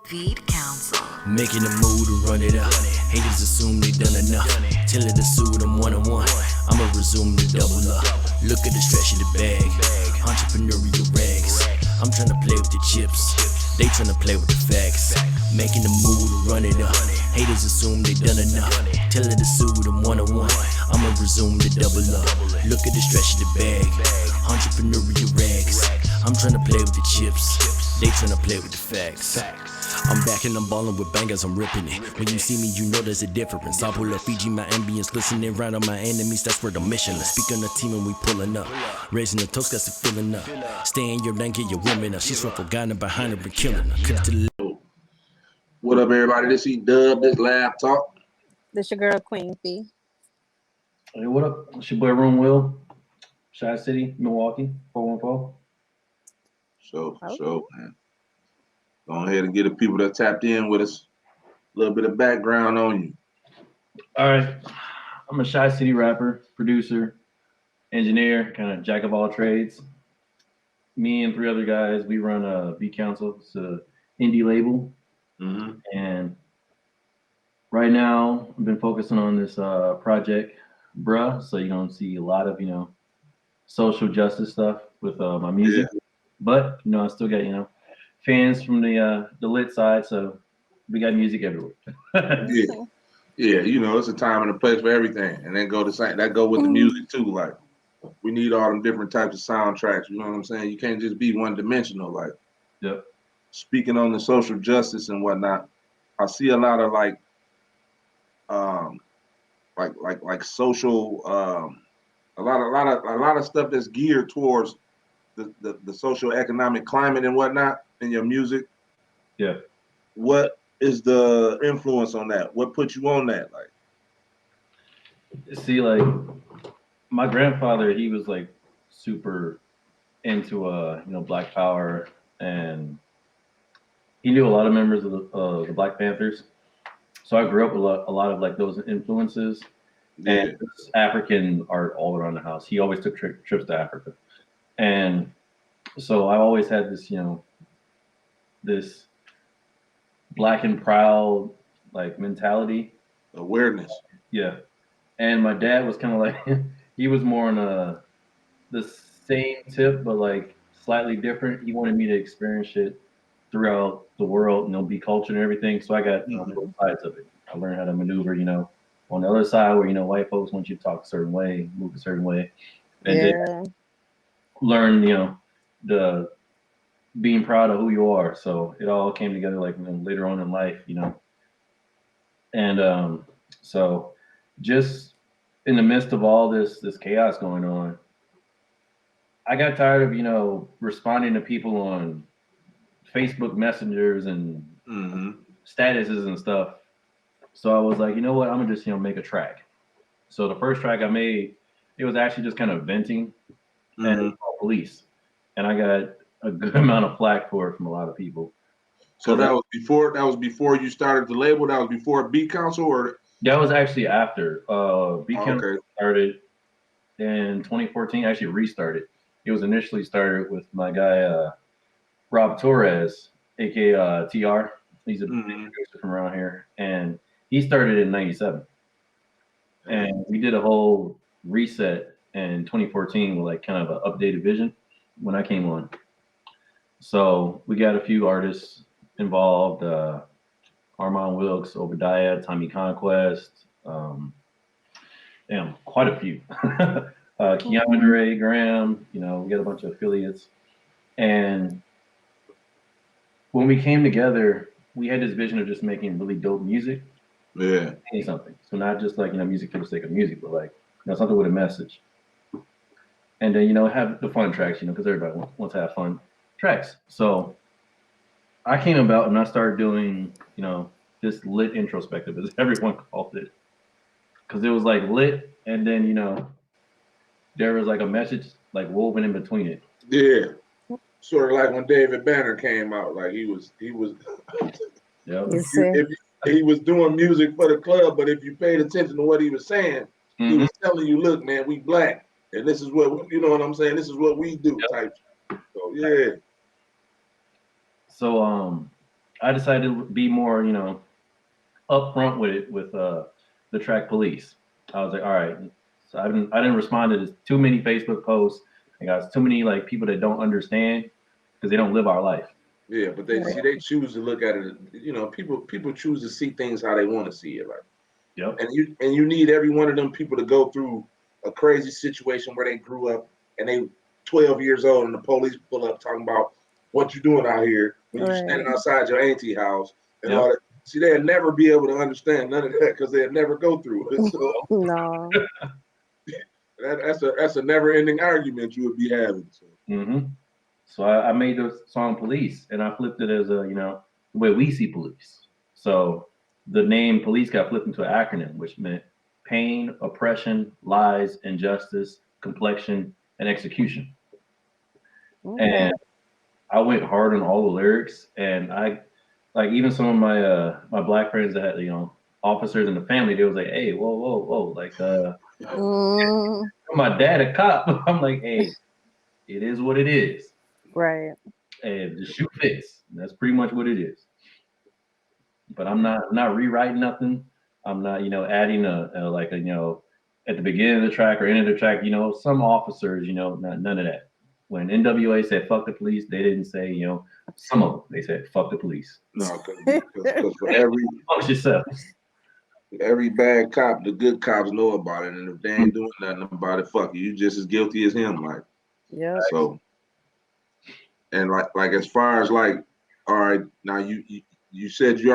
Feed Council. Making a move to run it up. Haters assume they done enough. Till it suit them one-on-one. I'ma resume the double up. Look at the stretch of the bag. Entrepreneurial rags. I'm tryna play with the chips. They tryna play with the facts. Making a move to run it up. Haters assume they done enough. Till it suit them one-on-one. I'ma resume the double up. Look at the stretch of the bag. Entrepreneurial rags. I'm tryna play with the chips. They tryna play with the facts. I'm back and I'm ballin' with bangers, I'm ripping it. When you see me, you know there's a difference. I pull up Fiji, my ambience, listening round on my enemies, that's where the mission is. Speak on the team and we pulling up. Raising the toast, got to filling up. Stay in your lane, get your woman up. She's from Ghana, behind her and killing her. Cut to the What up, everybody? This E-DuBB, this LabTalk. This your girl Queen Fee. Hey, what up? It's your boy Rune, Shy City, Milwaukee, 414. So, man. Go ahead and get the people that tapped in with us a little bit of background on you. All right. I'm a Shy City rapper, producer, engineer, kind of jack of all trades. Me and 3 other guys, we run a Beat Council. It's an indie label. Mm-hmm. And right now, I've been focusing on this project, Bruh. So you're going to see a lot of, social justice stuff with my music. Yeah. But, I still got, fans from the lit side, so we got music everywhere. Yeah, it's a time and a place for everything, and then go with the music too. Like, we need all them different types of soundtracks. You know what I'm saying? You can't just be one dimensional. Like, Yep. Speaking on the social justice and whatnot, I see a lot of social, a lot of stuff that's geared towards the social economic climate and whatnot in your music. Yeah. What is the influence on that? What put you on that? Like, See, my grandfather, he was super into Black Power, and he knew a lot of members of the Black Panthers. So I grew up with a lot of those influences, and African art all around the house. He always took trips to Africa, and so I always had this this Black and proud mentality, awareness. Yeah. And my dad was kind of he was more on the same tip, but slightly different. He wanted me to experience it throughout the world, be cultured and everything. So I got both sides of it. I learned how to maneuver, on the other side where white folks want you to talk a certain way, move a certain way, and then learn the being proud of who you are. So it all came together later on in life, and so just in the midst of all this chaos going on, I got tired of responding to people on Facebook messengers and statuses and stuff. So I was like, you know what, I'm gonna just make a track. So the first track I made, it was actually just kind of venting and it was called Police, and I got a good amount of flack for it from a lot of people. So that was before you started the label. That was before Beat Council, or that was actually after Beat Council started in 2014. Actually restarted. It was initially started with my guy Rob Torres, aka TR. He's a big producer from around here, and he started in '97. And we did a whole reset in 2014 with kind of an updated vision when I came on. So we got a few artists involved, Armand Wilkes, Obadiah, Tommy Conquest, quite a few. Keanu Dre, Graham, we got a bunch of affiliates. And when we came together, we had this vision of just making really dope music. Yeah. Something. So not just music for the sake of music, but something with a message. And then, have the fun tracks, because everybody wants to have fun tracks. So I came about and I started doing, this lit introspective, as everyone called it. Because it was lit, and then, there was a message woven in between it. Yeah. Sort of like when David Banner came out, he was Yep. he was doing music for the club, but if you paid attention to what he was saying, he was telling you, look, man, we Black, and this is what, you know what I'm saying? This is what we do, type. So, yeah. So I decided to be more, you know, upfront with it with the track Police. I was like, all right. So I didn't respond to too many Facebook posts. I got too many like people that don't understand because they don't live our life. Yeah, but they see they choose to look at it. You know, people choose to see things how they want to see it. Like, Yep. And you need every one of them people to go through a crazy situation where they grew up and they 12 years old and the police pull up talking about what you doing out here when you're standing outside your auntie house and all that. See, they'll never be able to understand none of that because they'll never go through it. So No. that's a never ending argument you would be having. So. So I made the song Police and I flipped it as a, you know, the way we see police. So the name Police got flipped into an acronym, which meant pain, oppression, lies, injustice, complexion, and execution. And I went hard on all the lyrics, and I like even some of my my black friends that had, you know, officers in the family, they was like, hey, whoa, like my dad a cop. I'm like, hey, it is what it is. Right. And the shoe fits. That's pretty much what it is. But I'm not rewriting nothing. I'm not, you know, adding a like a, you know, at the beginning of the track or end of the track, you know, some officers, you know, none of that. When NWA said fuck the police, they didn't say, you know, some of them. They said fuck the police. No, because for every bad cop, the good cops know about it, and if they ain't doing nothing about it, fuck you. You just as guilty as him, like. Yeah. So, and like as far as like, all right, now you said you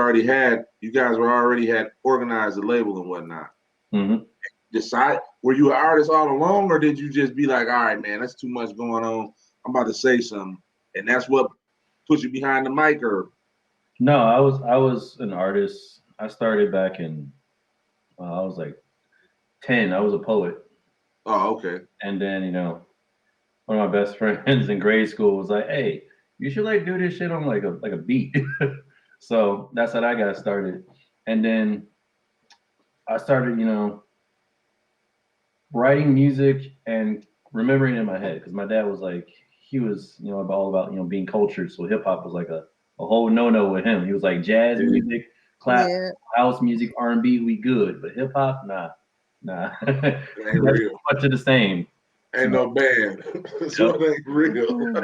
guys were already had organized the label and whatnot. Decide, were you an artist all along, or did you just be like, all right, man, that's too much going on. I'm about to say something, and that's what put you behind the mic, or? No, I was an artist. I started back in I was like 10. I was a poet. Oh, okay. And then, you know, one of my best friends in grade school was like, hey, you should like do this shit on like a beat. So that's how I got started. And then I started, you know, writing music and remembering it in my head because my dad was like, he was, you know, all about, you know, being cultured. So hip hop was like a whole no with him. He was like jazz music, classical, house music, R&B, we good, but hip hop, nah. It ain't real. Much of the same. Ain't no band. So it ain't real.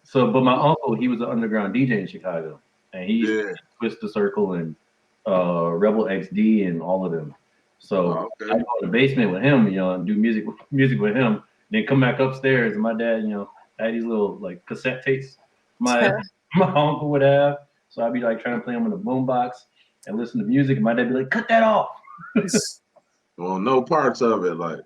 So, but my uncle, he was an underground DJ in Chicago, and he used to Twist the Circle and Rebel XD and all of them. So I go in the basement with him, you know, and do music with him. Then come back upstairs, and my dad, you know, had these little like cassette tapes my uncle would have. So I'd be like trying to play them in the boombox and listen to music, and my dad be like, "Cut that off." Well, no parts of it, like.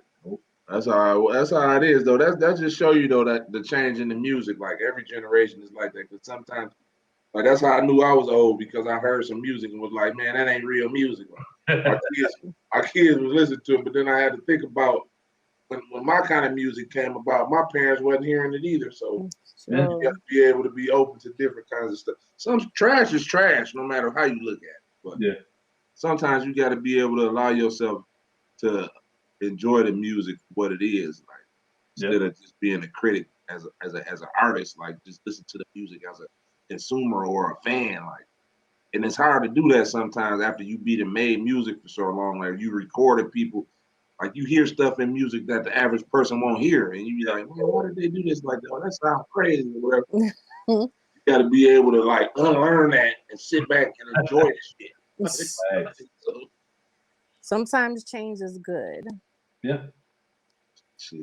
That's how it is, though. That just show you, though, that the change in the music, like every generation is like that. Because sometimes, like that's how I knew I was old because I heard some music and was like, man, that ain't real music. Like, our kids was listening to it, but then I had to think about when my kind of music came about. My parents wasn't hearing it either, so you have to be able to be open to different kinds of stuff. Some trash is trash, no matter how you look at it. But sometimes you got to be able to allow yourself to enjoy the music for what it is, like instead of just being a critic as an artist, like just listen to the music as a consumer or a fan, like. And it's hard to do that sometimes after you beat and made music for so long, like you recorded people, like you hear stuff in music that the average person won't hear, and you be like, man, why did they do this like that? Oh, that sounds crazy or whatever. You got to be able to like unlearn that and sit back and enjoy the shit. Sometimes change is good. Yeah. Shit.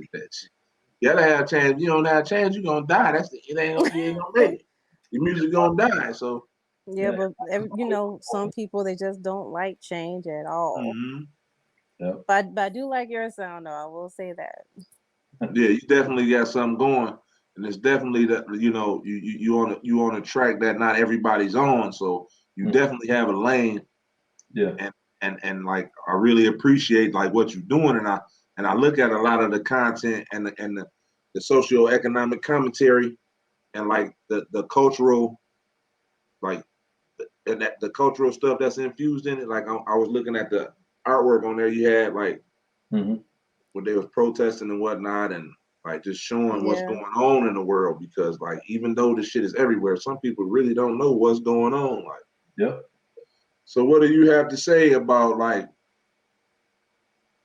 You gotta have change. You don't have change, you're gonna die. You ain't gonna make it. Your music gonna die. So but you know, some people they just don't like change at all. But I do like your sound, though. I will say that. Yeah, you definitely got something going, and it's definitely that you know you on a track that not everybody's on. So you definitely have a lane. Yeah. And like I really appreciate like what you're doing, and I look at a lot of the content and the socio-economic commentary and like the cultural like the cultural stuff that's infused in it. Like I was looking at the artwork on there. You had like when they was protesting and whatnot, and like just showing what's going on in the world, because like even though this shit is everywhere, some people really don't know what's going on. Like, yep. So what do you have to say about like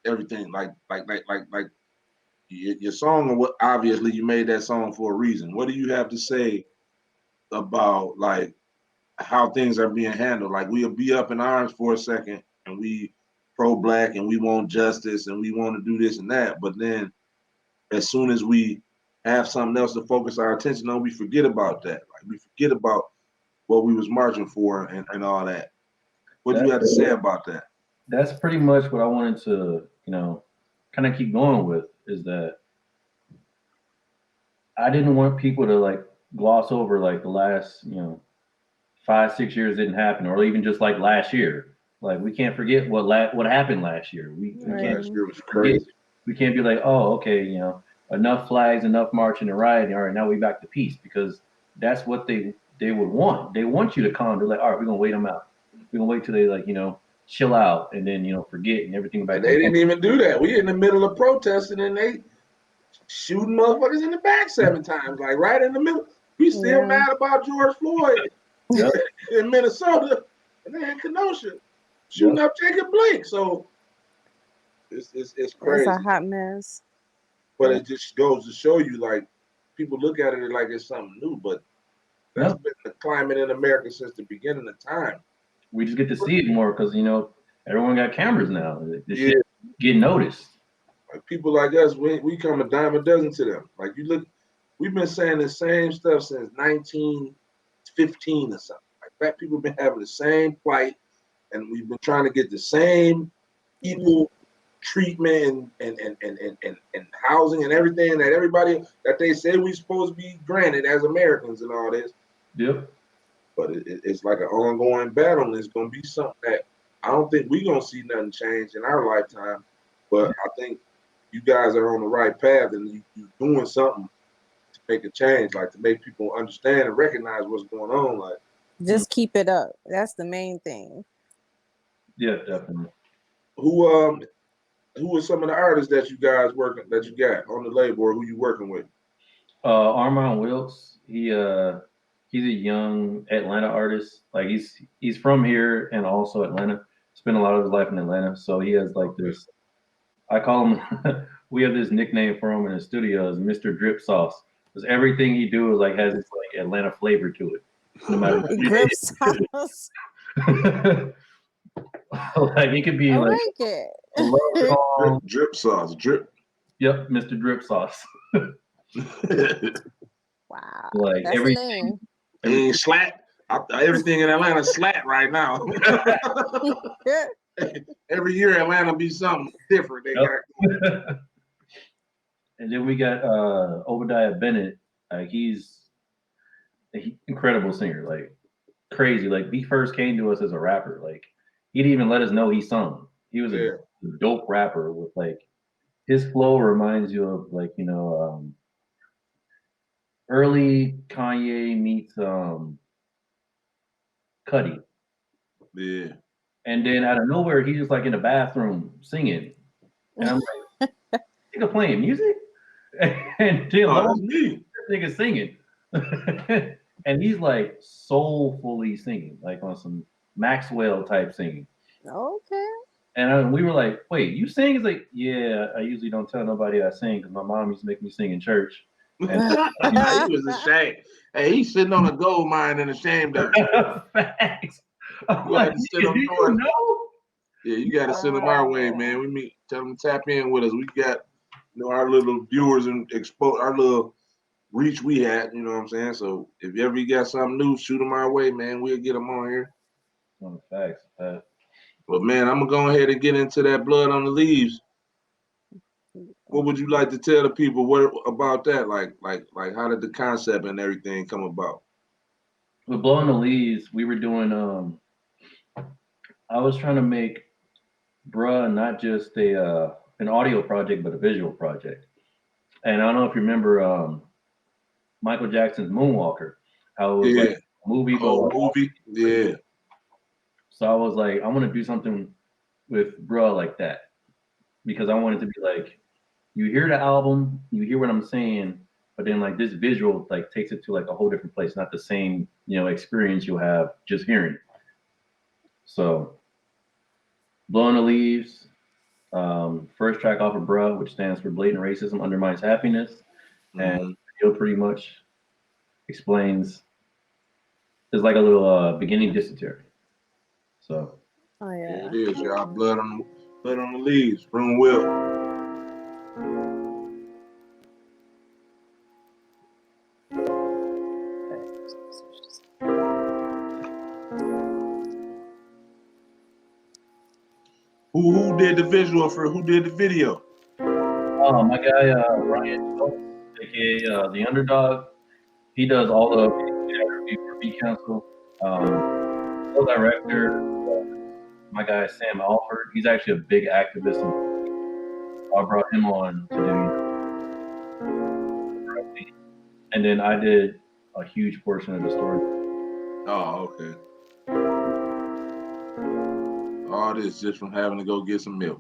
everything? Like your song, and what obviously you made that song for a reason. What do you have to say about like how things are being handled? Like we'll be up in arms for a second and we pro-black and we want justice and we want to do this and that, but then as soon as we have something else to focus our attention on, we forget about that. Like we forget about what we was marching for and all that. What do you have to say about that? That's pretty much what I wanted to, kind of keep going with, is that I didn't want people to like gloss over like the last, 5-6 years didn't happen, or even just like last year. Like we can't forget what happened last year. We can't. Last year was crazy. We can't be like, oh, okay, enough flags, enough marching and rioting. All right, now we back to peace, because that's what they would want. They want you to calm. They're like, all right, we're gonna wait them out. We're gonna wait till they like, chill out and then forget and everything back. And they didn't even do that. We in the middle of protesting and they shooting motherfuckers in the back 7 times, like right in the middle. We still mad about George Floyd in Minnesota, and they in Kenosha shooting up Jacob Blake. So it's crazy. It's a hot mess. But it just goes to show you, like, people look at it like it's something new, but that's been the climate in America since the beginning of time. We just get to see it more because everyone got cameras now. This shit get noticed. Like people like us, we come a dime a dozen to them. Like you look, we've been saying the same stuff since 1915 or something. Like black people been having the same plight, and we've been trying to get the same equal treatment and housing and everything that everybody that they say we supposed to be granted as Americans and all this. Yep. But it's like an ongoing battle, and it's gonna be something that I don't think we're gonna see nothing change in our lifetime. But I think you guys are on the right path, and you're doing something to make a change, like to make people understand and recognize what's going on. Like, just keep it up. That's the main thing. Yeah, definitely. Who are some of the artists that you got on the label, or who you working with? Armand Wilkes. He's a young Atlanta artist. Like he's from here and also Atlanta. Spent a lot of his life in Atlanta, so he has like this. I call him. We have this nickname for him in the studio is Mr. Drip Sauce, because everything he do is like has this like Atlanta flavor to it. No matter what Drip sauce. Like it could be I like it. Drip sauce, drip. Yep, Mr. Drip Sauce. Wow, like that's everything. Ain't slat. Everything in Atlanta slat right now. Every year Atlanta be something different. They got. And then we got Obadiah Bennett. He's an incredible singer, like crazy. Like he first came to us as a rapper. Like he didn't even let us know he sung. He was a dope rapper with like his flow reminds you of like early Kanye meets Cudi. Yeah. And then out of nowhere, he's just like in the bathroom singing. And I'm like, nigga playing music? And that's me. This nigga singing. And he's like soulfully singing, like on some Maxwell type singing. Okay. And we were like, wait, you sing? He's like, yeah, I usually don't tell nobody I sing because my mom used to make me sing in church. And he was ashamed. Hey, he's sitting on a gold mine and ashamed of it. Facts. Like, you know? Yeah, you got to send them our way, man. Tell them to tap in with us. We got our little viewers and expose our little reach we had. You know what I'm saying? So if you ever got something new, shoot them our way, man. We'll get them on here. Facts. But man, I'm gonna go ahead and get into that Blood on the Leaves. What would you like to tell the people about that? Like how did the concept and everything come about? With Blood on the Leaves, we were doing I was trying to make Bruh not just an audio project but a visual project. And I don't know if you remember Michael Jackson's Moonwalker, how it was like a movie, Yeah. So I was like, I want to do something with Bruh like that, because I wanted to be like you hear the album, you hear what I'm saying, but then like this visual like takes it to like a whole different place, not the same, experience you'll have just hearing it. So Blowing the Leaves, first track off of Bruh, which stands for Blatant Racism Undermines Happiness. And it pretty much explains, there's like a little beginning dysentery. So Oh yeah. It is, y'all. Blood on the Leaves. Rune Will. Who did the visual for? Who did the video? Oh, my guy Ryan, aka the Underdog. He does all the review for Beat Council. Co-director, my guy Sam Alford. He's actually a big activist. I brought him on to do. And then I did a huge portion of the story. Oh, okay. All this just from having to go get some milk.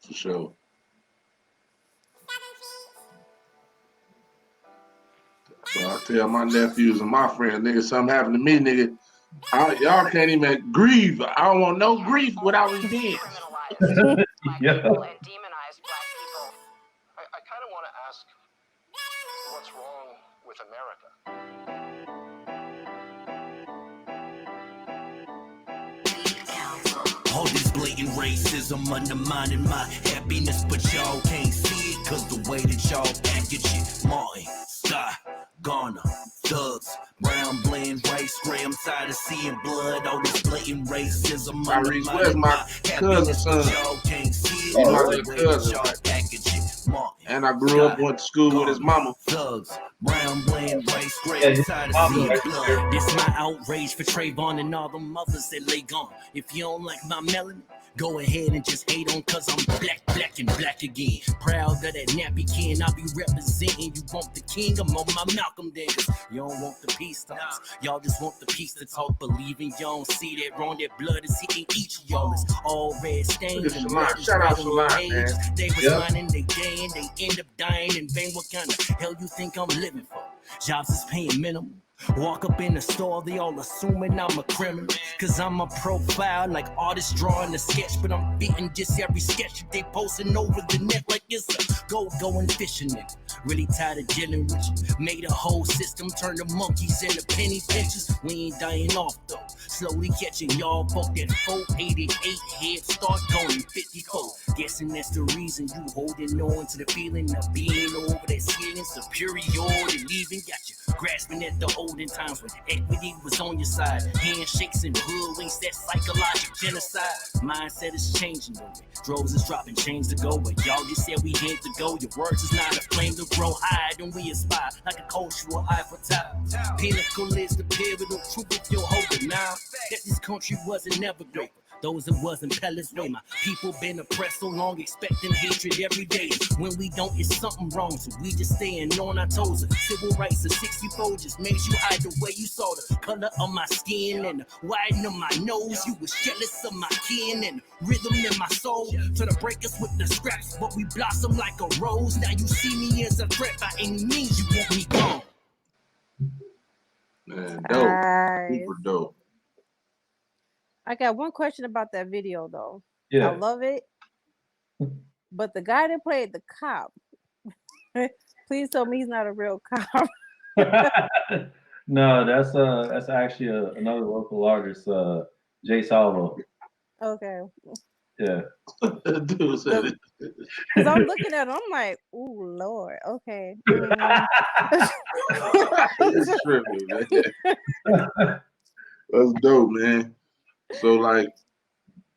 For sure. So I tell my nephews and my friends, nigga, something happened to me, nigga. Y'all can't even grieve. I don't want no grief without revenge. Yeah. And demonize black people. I kind of want to ask, what's wrong with America? All this blatant racism undermining my happiness, but y'all can't see it cause the way that y'all package it. Martin, Scott, Garner, Thugs, Brown, Blend, Race, Gray. I'm tired of seeing blood. All this blatant racism undermining my happiness, but y'all can't see it cause the way that y'all package it. Martin, and I grew up, went to school with his mama. Thugs, Brown, Blend, Race, Gray. I'm tired of seeing blood. This my outrage for Trayvon and all the mothers that lay gone. If you don't like my melanin, go ahead and just hate on cause I'm black and black again. Proud of that nappy kin, I be representing. You want the king, I'm on my Malcolm then. You don't want the peace talks, y'all just want the peace to talk. Believing y'all don't see that wrong, that blood is hitting each of y'all. It's all red stains and Shout out Shalon, man. They was running their day and they end up dying in vain. What kind of hell you think I'm living for? Jobs is paying minimum. Walk up in the store, they all assuming I'm a criminal. Cause I'm a profile, like artists drawing a sketch. But I'm beating just every sketch that they posting over the net like it's a going fishing nigga. Really tired of dealing with you. Made a whole system, turn the monkeys into penny pinchers. We ain't dying off though. Slowly catching y'all folk that 488 head start going 54. Guessing that's the reason you holding on to the feeling of being over that ceiling, superiority leaving. Got you grasping at the olden times when equity was on your side. Handshakes and hoodwinks, that psychological genocide. Mindset is changing though. Droves is dropping chains to go, but y'all just said we had to go. Your words is not a flame to grow high, and we aspire like a cultural eye for top. Pinnacle is the pivotal truth if you're holding now that this country wasn't never great. Those that wasn't pellets way. My people been oppressed so long, expecting hatred every day. When we don't, it's something wrong, so we just staying on our toes. Civil rights of 64 just made you hide the way you saw the color of my skin and the widening of my nose. You was jealous of my kin and rhythm in my soul. Try to break us with the scraps, but we blossom like a rose. Now you see me as a threat by any means. You want me gone. Man, dope. Super dope. I got one question about that video though. Yeah. I love it. But the guy that played the cop, please tell me he's not a real cop. No, that's actually another local artist, Jay Salvo. Okay. Yeah. Dude said it. Because I'm looking at him, I'm like, ooh, Lord, okay. It's tripping, man. That's dope, man. So like,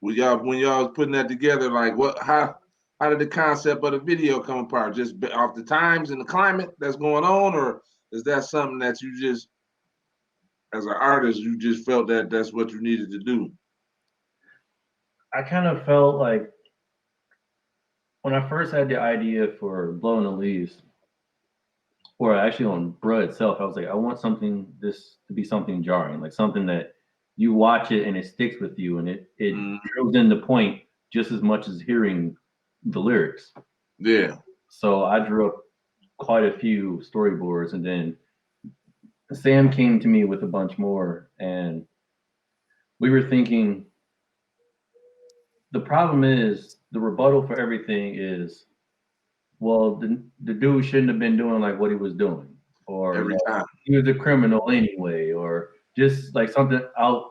when y'all was putting that together, like how did the concept of the video come apart? Just off the times and the climate that's going on, or is that something that you just, as an artist, you just felt that that's what you needed to do? I kind of felt like when I first had the idea for Blowing the Leaves, or actually on Bruh itself, I was like, I want this to be something jarring, like something that you watch it and it sticks with you and it drills in the point just as much as hearing the lyrics. Yeah. So I drew up quite a few storyboards, and then Sam came to me with a bunch more, and we were thinking, the problem is the rebuttal for everything is, well, the dude shouldn't have been doing like what he was doing, or every time he was a criminal anyway, or just like something out.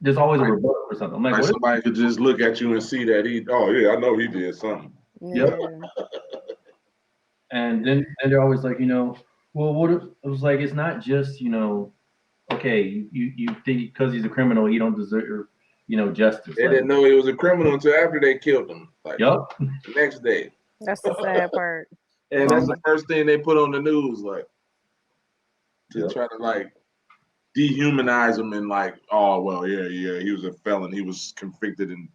There's always a rebuttal for something. I'm like somebody could just look at you and see that I know he did something. Yeah. And then they're always like, well, what if it was like, it's not just, okay, you think because he's a criminal, he don't deserve, justice. They didn't know he was a criminal until after they killed him. Like, yep. The next day. That's the sad part. And that's the first thing they put on the news, like, to try to like dehumanize him and like, oh well, yeah, he was a felon. He was convicted, and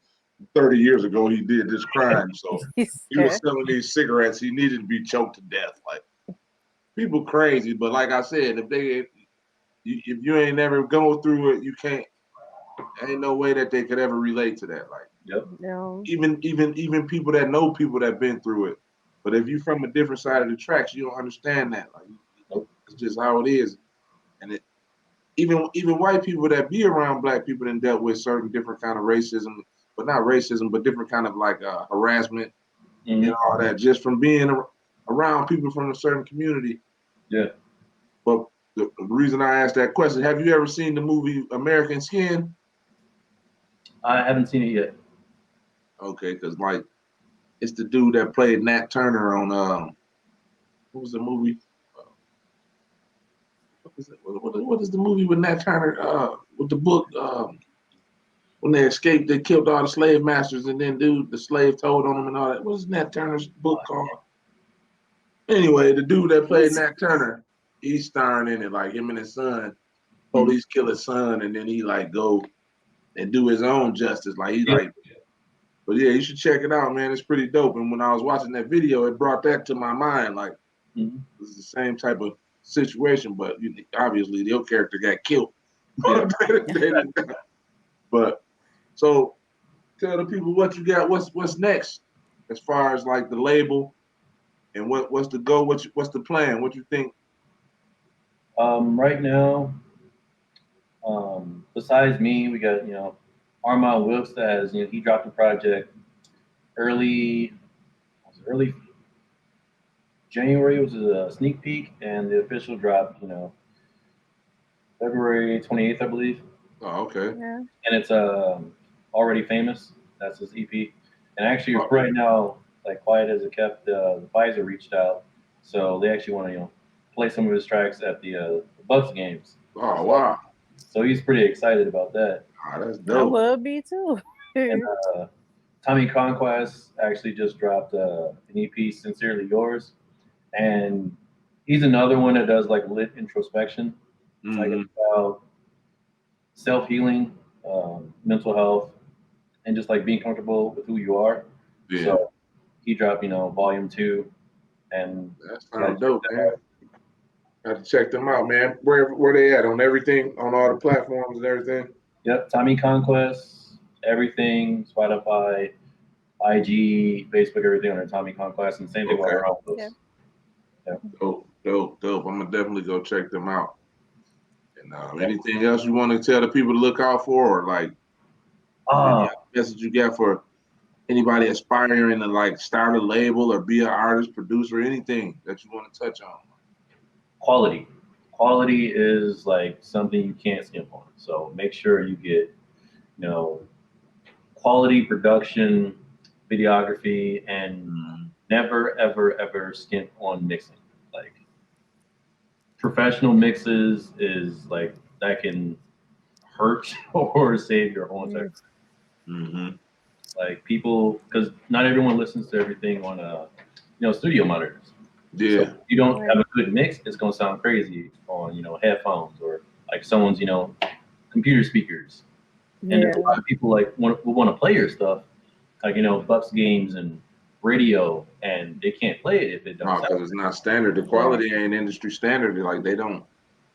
30 years ago he did this crime. So he was selling these cigarettes. He needed to be choked to death. Like, people crazy, but like I said, if you ain't never go through it, you can't. Ain't no way that they could ever relate to that. Like, no. Even people that know people that been through it. But if you from a different side of the tracks, you don't understand that. Like, it's just how it is. And even white people that be around black people and dealt with certain different kind of racism, but not racism, but different kind of like harassment and all that, just from being around people from a certain community. Yeah. But the reason I asked that question, have you ever seen the movie American Skin? I haven't seen it yet. Okay, because like, it's the dude that played Nat Turner on what was the movie? What is the movie with Nat Turner? With the book, when they escaped, they killed all the slave masters, and then the slave told on them and all that. What is Nat Turner's book called? Anyway, the dude that played Nat Turner, he's starring in it, like him and his son. Police kill his son, and then he like go and do his own justice. Like but yeah, you should check it out, man. It's pretty dope. And when I was watching that video, it brought that to my mind. Like, this is the same type of situation, but obviously your character got killed. But so tell the people what you got. What's next as far as like the label, and what's the goal? What's the plan? What you think? Right now, besides me, we got Armand Wilkes that has he dropped a project early January. It was a sneak peek, and the official drop February 28th, I believe. Oh, okay. Yeah. And it's Already Famous. That's his EP. And actually, Oh. right now, like Quiet as It Kept, the Pfizer reached out, so they actually want to play some of his tracks at the Bucks games. Oh, wow. So he's pretty excited about that. Oh, that's I dope. would be too. And Tommy Conquest actually just dropped an EP, Sincerely Yours, and he's another one that does like lit introspection, like it's about self-healing, mental health, and just like being comfortable with who you are. Yeah. So he dropped, volume 2, and that sounds dope, man. Have to check them out, man. Where they at on everything, on all the platforms and everything? Yep, Tommy Conquest, everything, Spotify, IG, Facebook, everything under Tommy Conquest, and same thing with our outposts. Yeah. Yeah. Dope. I'm gonna definitely go check them out. And anything else you want to tell the people to look out for, or like any message you got for anybody aspiring to like start a label or be an artist, producer, anything that you want to touch on? Quality is like something you can't skimp on. So make sure you get, quality production, videography, and never, ever, ever skimp on mixing. Like professional mixes is like that can hurt or save your whole entire. Like people, because not everyone listens to everything on studio monitors. Yeah. So if you don't have a good mix, it's gonna sound crazy on headphones or like someone's computer speakers. And there's a lot of people like want to play your stuff, like Bucks games and radio, and they can't play it if it don't. Because it's not standard. The quality ain't industry standard. Like they don't.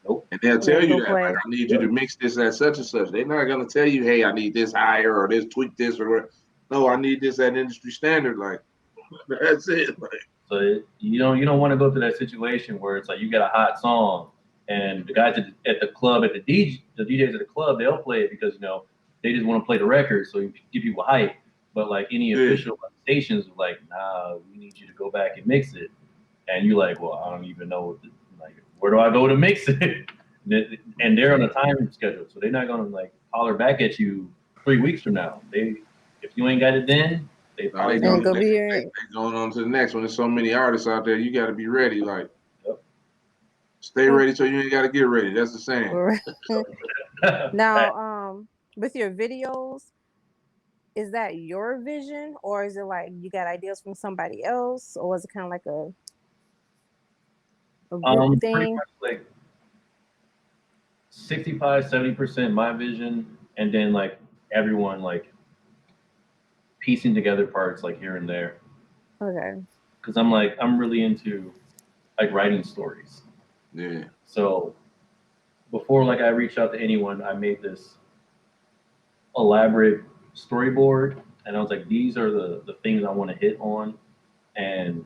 Nope. And they'll tell you that, like, I need you to mix this at such and such. They're not gonna tell you, hey, I need this higher or this tweak this or whatever. No, I need this at industry standard. Like that's it. Like, so you don't want to go through that situation where it's like you got a hot song and the guys at the club, the DJs at the club, they'll play it because they just want to play the record, so you give people hype. But like any official stations, like, nah, we need you to go back and mix it, and you're like, well, I don't even know where do I go to mix it? And they're on a time schedule, so they're not gonna like holler back at you 3 weeks from now. If you ain't got it then, they probably they going on to the next one. There's so many artists out there, you got to be ready. Like, stay ready so you ain't got to get ready. That's the saying. Now, with your videos, is that your vision, or is it like you got ideas from somebody else, or is it kind of like a group thing? Pretty much like 65-70% my vision, and then like everyone like piecing together parts like here and there. Okay. Because I'm really into like writing stories. Yeah. So before like I reached out to anyone, I made this elaborate storyboard, and I was like, these are the things I want to hit on, and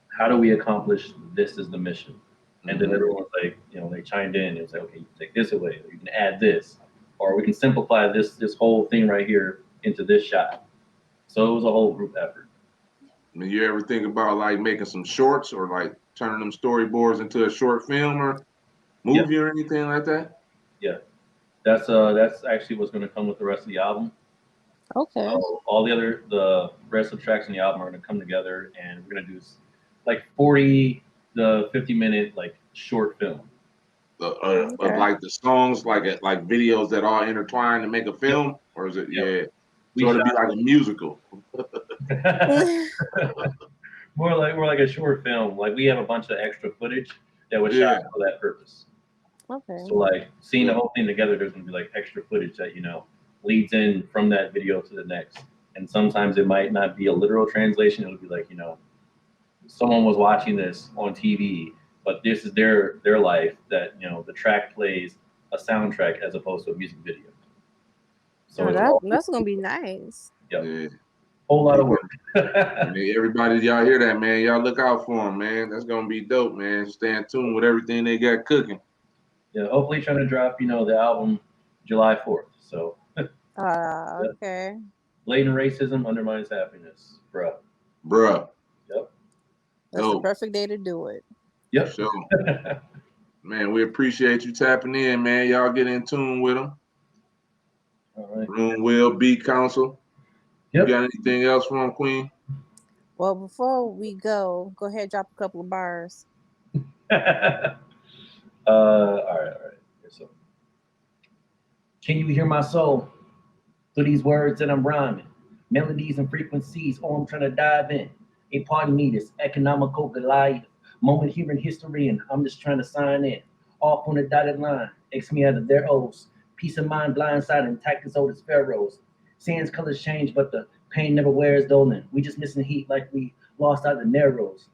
how do we accomplish this is the mission. And then everyone's like, they chimed in. It was like, okay, you can take this away, or you can add this, or we can simplify this whole thing right here into this shot. So it was a whole group effort. I mean, you ever think about like making some shorts or like turning them storyboards into a short film or movie or anything like that? Yeah, that's actually what's going to come with the rest of the album. Okay. So all the rest of the tracks in the album are going to come together, and we're going to do like 40 to 50-minute like short film. Of like the songs, like videos that all intertwine to make a film, or is it? Yeah. So it'll be like a musical. More like a short film. Like we have a bunch of extra footage that was shot for that purpose. Okay. So like seeing the whole thing together, there's gonna be like extra footage that leads in from that video to the next. And sometimes it might not be a literal translation. It'll be like someone was watching this on TV, but this is their life. That the track plays a soundtrack as opposed to a music video. So that's gonna be nice. Yeah. Whole lot of work. Everybody, y'all hear that, man? Y'all look out for them, man. That's gonna be dope, man. Stay in tune with everything they got cooking. Yeah, hopefully trying to drop, the album July 4th. So. Okay. Blatant racism undermines happiness, bruh. Yep. That's the perfect day to do it. Yep. Sure. Man, we appreciate you tapping in, man. Y'all get in tune with them. All right. Rune Will B Council. Yep. You got anything else from Queen? Well, before we go ahead, drop a couple of bars. All right. So, can you hear my soul through these words that I'm rhyming? Melodies and frequencies, I'm trying to dive in. A part of me, this economical Goliath moment here in history, and I'm just trying to sign in. Off on the dotted line, X me out of their O's. Peace of mind, blindside, intact as old as pharaohs. Sands colors change, but the pain never wears dull. We just missing heat like we lost out the narrows.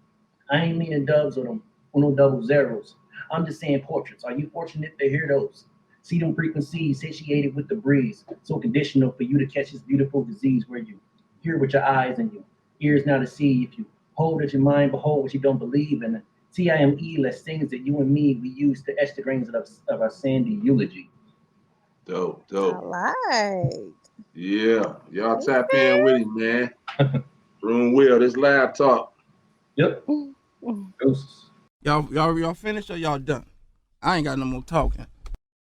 I ain't meaning dubs or them or no double zeros. I'm just saying portraits. Are you fortunate to hear those? See them frequencies satiated with the breeze. So conditional for you to catch this beautiful disease where you hear with your eyes and your ears now to see. If you hold at your mind, behold what you don't believe. And TIME less things that you and me we use to etch the grains of our sandy eulogy. Dope. I like. Yeah. Y'all tap in with him, man. Rune Will, this LabTalk. Yep. Y'all finished or y'all done? I ain't got no more talking.